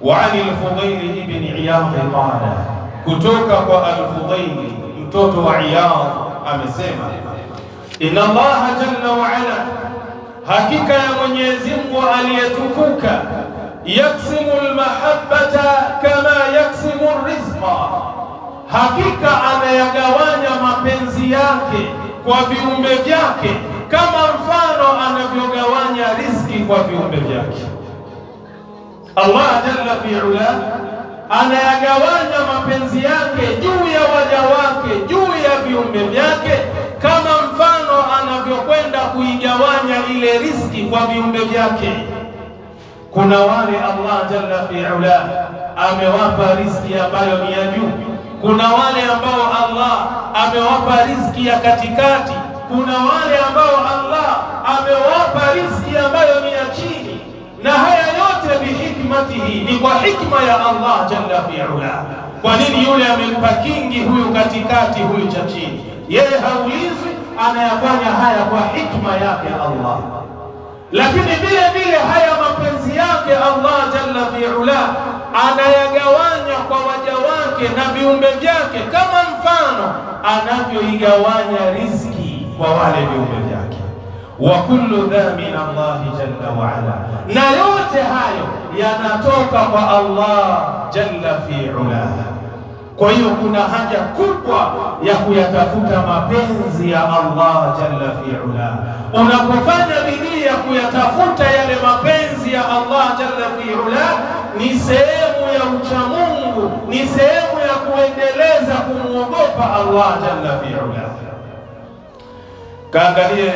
Wa ani al-Fudayl ibn Iyad qala, kutoka kwa al-Fudayl mtoto wa Iyad amesema, inna Allah jalla wa ala, hakika ya Mwenyezi Mungu aliyetukuka, yaksimu al-mahabbata kama yaksimu ar-rizqa, hakika anayagawanya mapenzi yake kwa viumbe vyake kama mfano anavyogawanya riziki kwa viumbe vyake. Allah jalla fi'ala anayagawanya mapenzi yake juu ya waja wake, juu ya viumbe vyake, kama mfano anavyokwenda kuigawanya ile riziki kwa viumbe vyake. Kuna wale Allah jalla fi'ala amewapa riziki ambayo ni ya juu, kuna wale ambao Allah amewapa riziki ya katikati, kuna wale ambao Allah amewapa riziki ambayo ni ya chini, na haya yote bihikmatihi, ni kwa hikma ya Allah jalla fi'ala. Kwa nini yule amempa kingi, huyu katikati, huyu cha chini? Yeye haulizi, anayafanya haya kwa hikma yake Allah. Lakini vile vile haya mapenzi yake Allah jalla fi'ala anayagawanya kwa waja wake na viumbe vyake kama mfano anavyoigawanya riziki kwa wale viumbe vyake. Wa kullu dha min Allah jalla wa ala, na yote hayo yanatoka kwa Allah jalla fi'ala. Kwa hiyo kuna haja kubwa ya kuyatafuta mapenzi ya Allah jalla fi'ala. Unapofanya bidii ya kuyatafuta yale mapenzi ya Allah jalla fi'ala, ni sehemu ya uchamungu, ni sehemu ya kuendeleza kumwogopa Allah jalla fi'ala. Kaangalie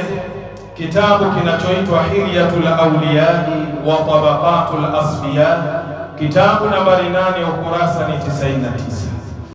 kitabu kinachoitwa Hilyatul Awliyai wa Tabaqatul Asfiya, kitabu nambari 8 ukurasa ni 99.